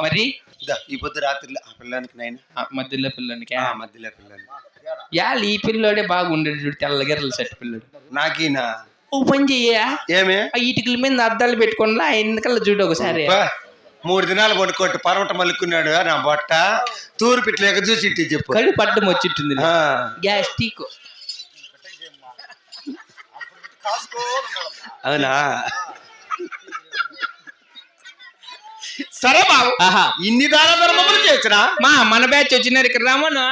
మరి ఈ పొద్దు రాత్రిలో ఆ పిల్లానికి నాయన మధ్యలో పిల్లనికి మధ్యలో పిల్లని యాళ్ళు ఈ పిల్లోడే బాగుండేది చూడు, తెల్లగెర్రల సెట్ పిల్లడు. నాకీనా ఓ పని చెయ్యా, ఏమే ఆ ఇటుకల మీద అద్దాలు పెట్టుకున్నా ఎందుకల్లా చూడు ఒకసారి. 3 దినాలు కొనుక్కోటి పరమట మలుక్కున్నాడు నా బొట్ట తూరు పిట్లేక చూసి ఇట్టి చెప్పు. కళ్ళు పడ్డం వచ్చిట్టుంది గ్యాస్ట్రిక్. అవునా సరే బాబు, ఇన్ని దాన ధర్మములు చేసినా మన బ్యాచ్ వచ్చినారు ఇక్కడ రామను.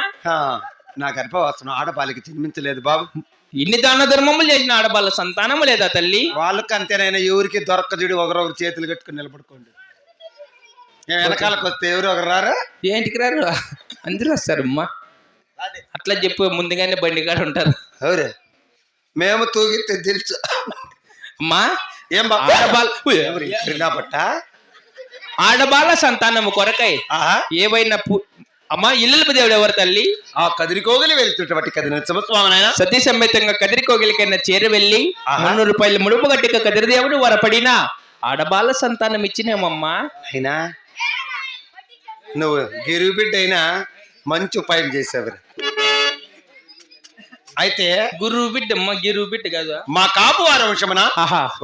నా గర్భవాసన ఆడపాలికి జన్మించలేదు బాబు. ఇన్ని దాన ధర్మములు చేసిన ఆడవాళ్ళ సంతానము లేదా తల్లి? వాళ్ళకి అంతేనైనా ఎవరికి దొరకజుడి ఒకరొకరు చేతులు కట్టుకుని నిలబడుకోండి. వెనకాలకు వస్తే ఎవరు ఒకరు రారా? ఏంటికి రారు, అందరూ వస్తారు అమ్మా. అట్లా చెప్పు, ముందుగానే బండి కాడ ఉంటారు. ఎవరే మేము తూగితే తెలుసు అమ్మా. ఏం బట్ట ఆడబాల సంతానము కొరకై ఏవైనా అమ్మా ఇల్లు దేవుడు ఎవరు తల్లి? ఆ కదిరికోగలి వెళ్తుంటే కదిరి స్వామి సతీ సమేతంగా కదిరికోగలికైనా చేర వెళ్ళి 300 రూపాయలు ముడుపు గట్టిక కదిరిదేవుడు వరపడిన ఆడబాల సంతానం ఇచ్చినేమమ్మా. అయినా నువ్వు గిరుగు బిడ్డ అయినా మంచి ఉపాయం చేసావు. అయితే గురువు బిడ్డ అమ్మ, గిరువు బిడ్డ కాదు. మా కాపు వారి వంశమున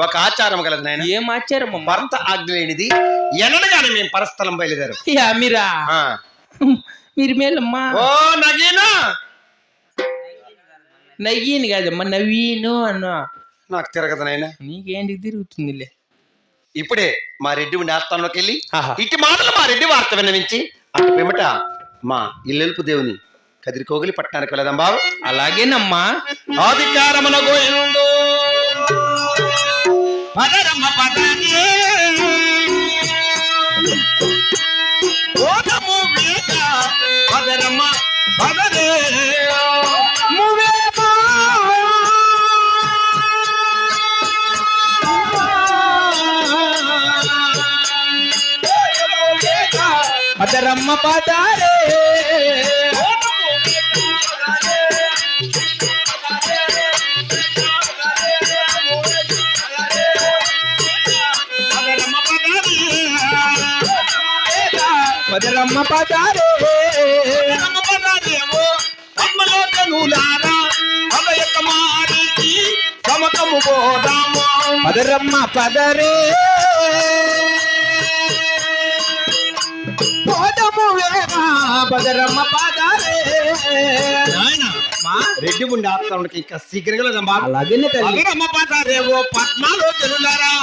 ఒక ఆచారం కలదు నాయన. ఏం ఆచారం? భర్త ఆజ్ఞ లేనిది ఎనడగానే మేము పరస్థలం బయలుదేరు. మీరా మీరు మేలమ్మా. ఓ నగీనా, నయ్యీని కాదమ్మా, నవ్వీను అన్నా. నాకు తిరగదు నాయన. నీకేంటికి తిరుగుతుందిలే. ఇప్పుడే మా రెడ్డి ఉండి ఆస్థానంలోకి వెళ్ళి ఇటు మాటలు మా రెడ్డి వార్త విన్నవించి అటు పిమ్మట మా ఇల్లెల్పు దేవుని కదిరికోగలి పట్టణానికి వెళదాం బాబు. అలాగేనమ్మా. అధికారమున గోయిండు పదరమ్మ పదని ఓదము వేగ పదరమ్మ పదరే పదరమ్మ పదారే పదరమ్మ పదారే సమకము పోదాము పదరమ్మ పదరే పదరమ్మ పదారే. రెడ్డి ఉండి ఆత్మకి ఇంకా శీఘ్రంగా అలాగే పదరమ్మ పదారే ఓ పద్మాలో తెలులారా.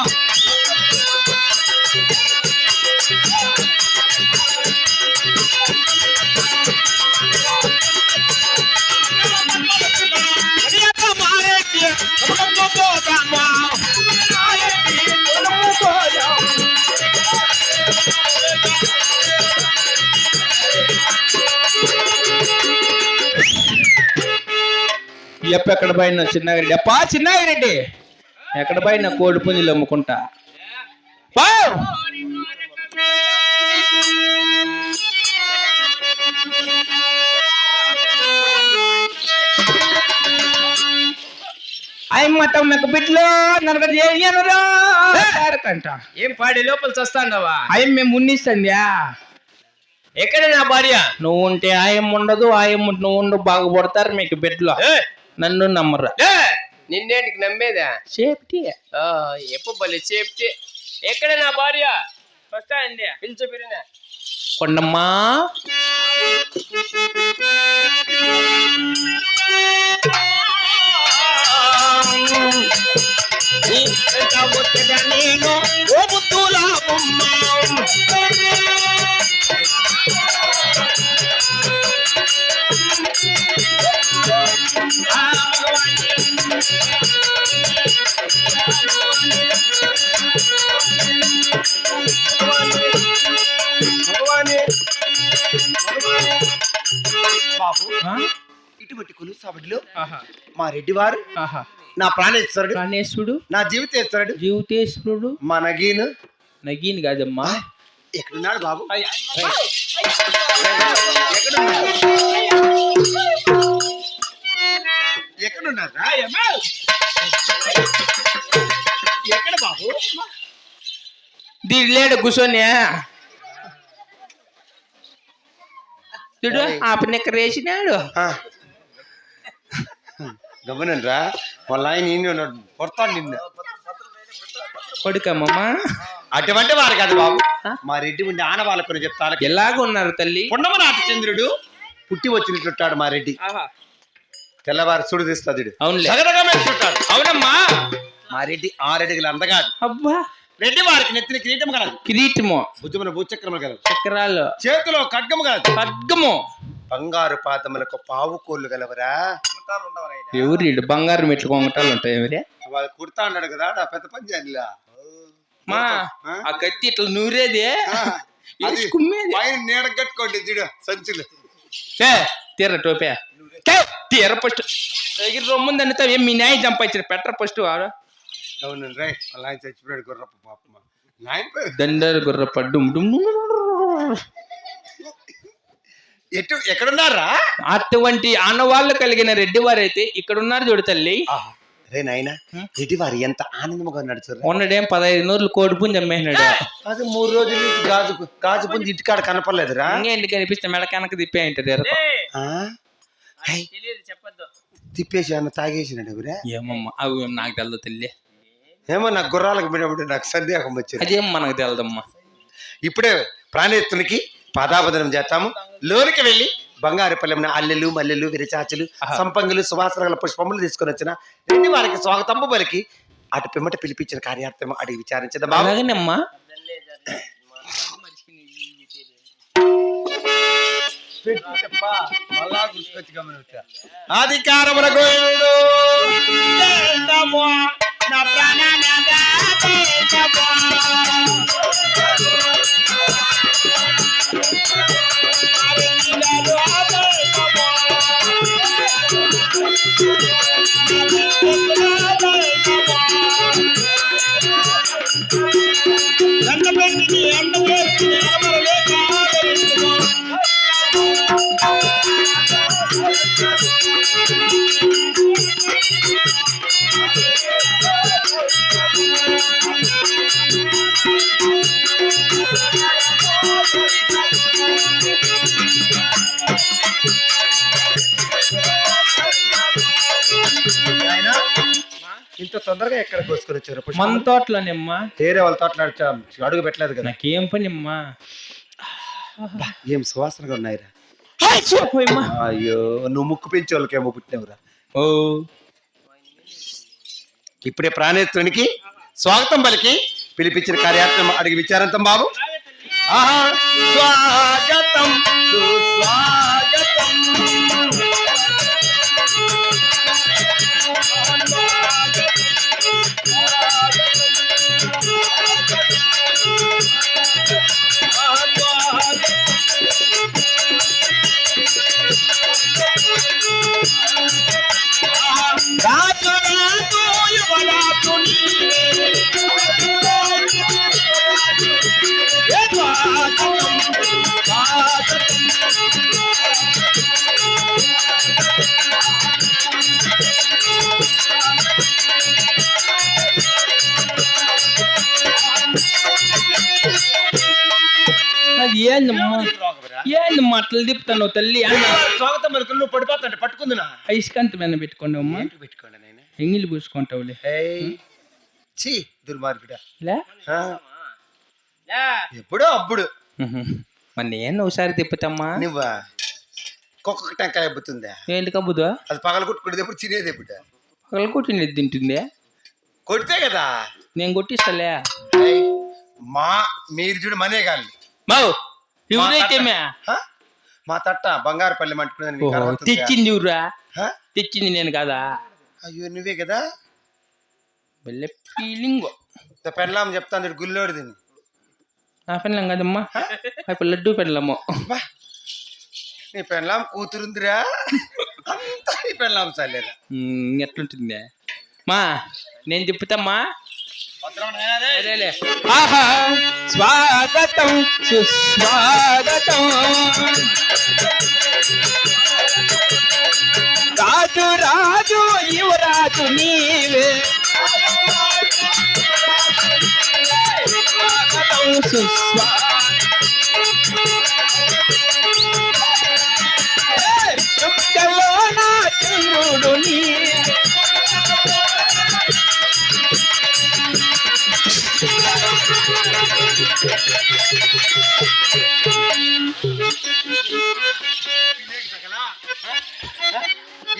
ఎక్కడ పైన చిన్నగిరెడ్డి అప్పా, చిన్నగిరెడ్డి ఎక్కడ పైన కోడి పుంజులు అమ్ముకుంటా. అయ్యమ్మటం నాకు బిడ్డలో నన్ను చేయనురాకంట. ఏం పాడి లోపల చస్తాండవా? అయ్యం మేము మున్నిస్తుందా? ఎక్కడ నా భార్య? నువ్వు ఉంటే ఆయం ఉండదు, ఆయం నువ్వు ఉండు బాగుపడతారు మీకు బిడ్డలో. నన్ను నమ్మరా? నిన్నేటికి నమ్మేదా? సేఫ్టీ ఎప్పుడు బలి సేఫ్టీ. ఎక్కడ నా భార్య? వస్తా అండి, పిలిచి పిరినా కొండమ్మా. నేను ఓ బుద్ధులా బాబు ఇటువంటి కొలుసాబడిలో మా రెడ్డి వారు నా ప్రాణేశ్వరుడు నా జీవితేశ్వరుడు మా నగీను కాదమ్మా. ఎక్కడున్నాడు బాబు? ఎక్కడున్నారు? ఎక్కడ బాబు? దీని లేడు కూర్చొని చూడు ఆ పనిక్కర వేసినాడు. గమనంరా వాళ్ళ ఆయన ఈయన ఉన్నాడు, కొడతాడు నిన్ను. కొడుకమ్మమ్మా అటువంటి వారు కాదు బాబు, మా రెడ్డి ఉండి ఆనవాళ్ళకు చెప్తాను. ఎలాగ ఉన్నారు తల్లి? పున్నమనాటి చంద్రుడు పుట్టి వచ్చినట్లుంటాడు మా రెడ్డి. తెల్లవారు సుడు తీస్తాడు. అవునులే. అవునమ్మా, మా రెడ్డి 6 అడుగులు అందగాడు. అబ్బా, రెడ్డి వారికి నెత్తిన కిరీటం కలదు, కిరీటము, భుజమున భూచక్రము కలదు, చక్రాలు, చేతిలో ఖడ్గము కలదు, ఖడ్గము, బంగారు పాదములకు పావు కోళ్ళు గలవరా. ఎవరు బంగారు మెట్లు కొంగటాలు ఉంటాయి ఎవరే? వాళ్ళు కుడతా అన్నాడు కదా ఆ పెద్ద పంచాయతీలా. మా ఆ కత్తి ఇట్లా నూరేదే పైన నీడ కట్టుకోండి చూడు సంచులు. తీర టోపే తీర ఫస్ట్ రొమ్ముందంతా ఏం మీ న్యాయం చంపాయించారు పెట్టరు ఫస్ట్. అవును రే, అలా చచ్చిపోయాడు గుర్రప్ప పాపమ్మ. దండరు గుర్రప్ప డుమ్ డుమ్. ఎక్కడున్నారా? అటువంటి ఆనవాళ్ళు కలిగిన రెడ్డి వారైతే ఇక్కడ ఉన్నారు చూడు తల్లి. రే నాయన, రెడ్డి వారు ఎంత ఆనందముగా ఉన్నాడు చూడ. ఉన్నడేం 15 నూరులు కోడి పుంజి అమ్మేసినాడు. అది 3 రోజుల నుంచి గాజు పుంజి ఇంటికాడ కనపడలేదురా. ఇంకేంటి కనిపిస్తే మెడకనక తిప్పే ఉంటాడు. చెప్పద్దు, తిప్పేసి అన్న తాగేసినాడు ఎవరే. ఏమమ్మా అవి నాకు తెలదు తల్లి. ఏమో నాకు గుర్రాలకు పోయినప్పుడు నాకు సందేహం వచ్చింది. అదేం మనకు తెలదమ్మా. ఇప్పుడే ప్రాణేత్తునికి పాదాబదనం చేస్తాము. లోనికి వెళ్ళి బంగారు పల్లెమున అల్లెలు మల్లెలు విరచాచులు సంపంగులు సువాసనగల పుష్పములు తీసుకొని వచ్చిన రెడ్డి వారికి స్వాగతంబు పలికి అటు పిమ్మట పిలిపించిన కార్యార్థం అడిగి విచారించదా. బాగానమ్మా. అధికారముల గోవిందుడు ఇంత తొందరగా ఎక్కడ కోసుకొని వచ్చారు? మన తోటలోనేమ్మా. వేరే వాళ్ళ తోటలో అడుగు పెట్టలేదు కదా. నాకేం పని అమ్మా. ఏం సువాసనగా ఉన్నాయిరా. అయ్యో, నువ్వు ముక్కు పెంచే వాళ్ళకేమో పుట్టినవురా. ఓ, ఇప్పుడే ప్రాణేశ్వరునికి స్వాగతం పలికి పిలిపించిన కార్యార్థం అడిగి విచారంతం బాబు. ఆహా, స్వాగతం సుస్వాగతం. అది ఏందమ్మా, ఏందమ్మా అట్లా తిప్పుతాను తల్లి. స్వాగతం పలుకులు నువ్వు పడిపోతాంటే పట్టుకుందునా. ఐస్కాంతమైన పెట్టుకోండి అమ్మా. పెట్టుకోండి నాయన. ఎంగిలి పూసుకుంటావులే. దుర్మార్గుడా. లే ఎప్పుడో అప్పుడు మరి నేను ఒకసారి తిప్పుతామ్మా. నువ్వా కుక్క టెంకాయ ఎబ్బుతుందా? ఏంటి కబ్బుదా? అది పగల కొట్టుకునేది ఎప్పుడు తినేది ఎప్పుడు? పగల కొట్టినది తింటుందే. కొడితే కదా నేను కొట్టిస్తలే. మా మీరు చూడు మనే కానీ ఎవరైతే మా తట్ట బంగారు పల్లె అంటుకునేది తెచ్చింది ఎవరా? తెచ్చింది నేను కదా. అయ్యో నువ్వే కదా. వెళ్ళే ఫీలింగ్ పెళ్ళాం చెప్తాను గుల్లోడు తిని. నా పెళ్ళం కదమ్మా, అప్పుడు లడ్డు పెళ్ళము. నీ పెళ్ళాం కూతురుందిరా, నీ పెళ్ళాం చల్లేరా. ఎట్లుంటుందే మా, నేను తిప్పుతామ్మా. స్వాగతం సుస్వాగతం. రాజు రాజు యువరాజు నీవే. స్వాగతం సుస్వాగతం. చంద్రుడు నీ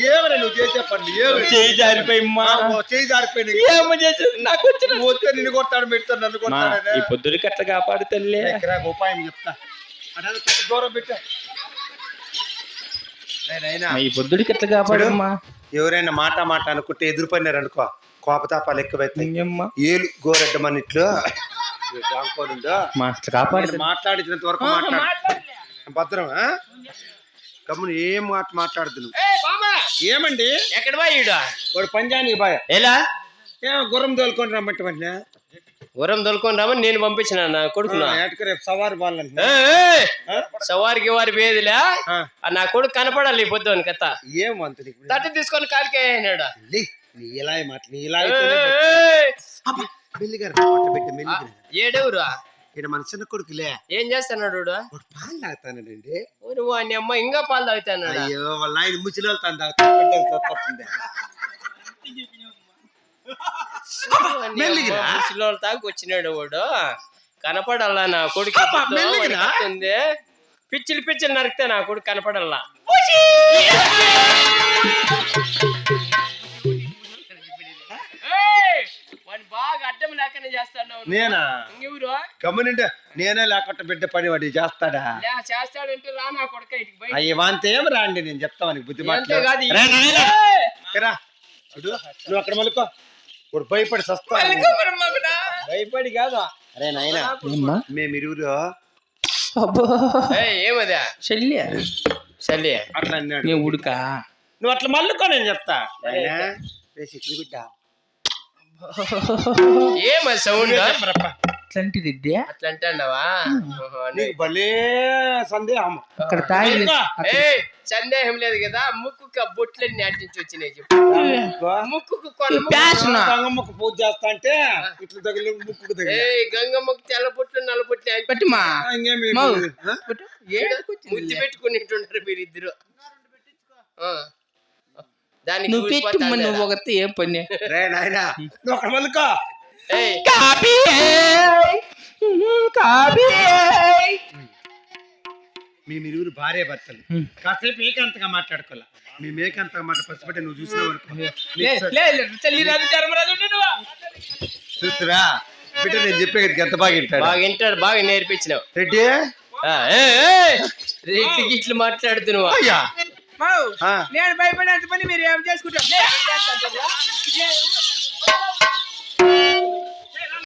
ఏమరా నువ్వు చేసే పనులు ఏమి చేయి జారిపోయమ్మా చేయి జారిపోయింది ఏమో చేసేది నాకు వచ్చిన పోతే నిన్ను కొట్టాడు పెడతాడు నన్ను మా, కొట్టాడు ఈ పొద్దుడికి అట్లా కాపాడు తల్లి ఉపాయం చెప్తా అదే దూరం పెట్టా ఈ పొద్దుడికి ఎట్లా కాపాడమ్మా ఎవరైనా మాట మాట అనుకుంటే ఎదురు పడినారు అనుకో కోపతాపాలు ఎక్కువైతాయి ఇంకేమ్మా ఏలు గోరెడ్డ మన ఇట్లు దాంకోనుందో మా అట్లా కాపాడు మాట్లాడించినంత వరకు మాట్లాడు భద్రం కమ్మును ఏం మాట మాట్లాడదు నువ్వు ఏ బామా ఏమండి ఎక్కడ పోయిడా వాడు పంజానీ బాయ్ ఎలా ఏమో గుర్రం తోలుకొని రమ్మంటే గుర్రం దొరుకుని రామని నేను పంపించిన నా కొడుకున్నా ఎటుకు రేపు సవారి బాలంటే సవారికి వారి పేదిలే నా కొడుకు కనపడాలి ఈ పొద్దు అని కథ ఏమంత తట్టు తీసుకొని కాలికే అయినాడు నీ ఇలా మాట నీ ఇలా మెల్లిగారు పెట్ట మెల్లిగారు ఏడెవరు ఇక్కడ మన చిన్న కొడుకులే ఏం చేస్తున్నాడు వాడు? వాడు పాలు తాగుతానండి నువ్వు అని అమ్మ ఇంకా పాలు తాగుతాడు అయ్యో వాళ్ళ ఆయన ముచ్చిలో తాను తాగుతుంది మెల్లిగిరా. తాకి వచ్చినాడు వాడు కనపడల్లా నా కొడుకు అబ్బా, మెల్లిగిరా. వస్తుంది. పిచ్చిలు పిచ్చిలు నరికితే నా కొడుకు కనపడల్లా వాడిని బాగా అడ్డం లేకనే చేస్తాడు నేనా ఇంకెవరు గమనింటే నేనే లేకుండా బిడ్డ పని వాడి చేస్తాడా చేస్తాడంటే రా నా కొడుక ఇటుకు పోయి అయ్యి వాంత ఏం రాండి నేను చెప్తాను బుద్ధి అంతే కాదు నువ్వు అక్కడ మలుకో ఇప్పుడు భయపడి సస్తా భయపడి కాదు అరే నాయన ఏమ్మా మేము ఇరువురు అబ్బో ఏమదా చెల్లి చల్లి అట్లా అన్నాడు నీ ఉడుకా నువ్వు అట్లా మల్లుకో నేను చెప్తా నాయనా, రే చిక్కుడు బిడ్డ ఏమది సౌండ్ అట్లాంటి రెడ్డి అట్లా అంటాండవా నీకు భలే సందేహం అక్కడ తాగి ఏ సందేహం లేదు కదా ముక్కు బొట్లన్నీ అట్టించి వచ్చినాయి చెప్పు ముక్కు ప్యాషన్ గంగమ్మకు పూజ చేస్తా అంటే ఇట్లా తగిలి ముక్కు ఏ తగిలి గంగమ్మకు తెల్ల బొట్లు నల్ల బొట్లు పట్టిమా ఇంకేమి మౌ. ముద్దు పెట్టుకునింటున్నారు మీరిద్దరు దానికి నువ్వు పెట్టు నువ్వు ఒకటి ఏం పని రే నాయనా నువ్వు అక్కడ మల్లుకో ఏయ్ కాపీ కాపీ మేము ఇరువురు భార్య భర్తలు కాసేపు ఏకాంతగా మాట్లాడుకోవాలా మేము ఏకాంతగా మాట పసిపెట్టి నువ్వు చూసినావు చూస్తురా బిడ్డ నేను చెప్పేది ఎంత బాగా వింటాడు బాగా వింటాడు బాగా నేర్పించినావు రెడ్డి రెడ్డికి ఇట్లు మాట్లాడుతున్నావా అయ్యా నేను భయపడేంత పని మీరు ఏం చేసుకుంటారు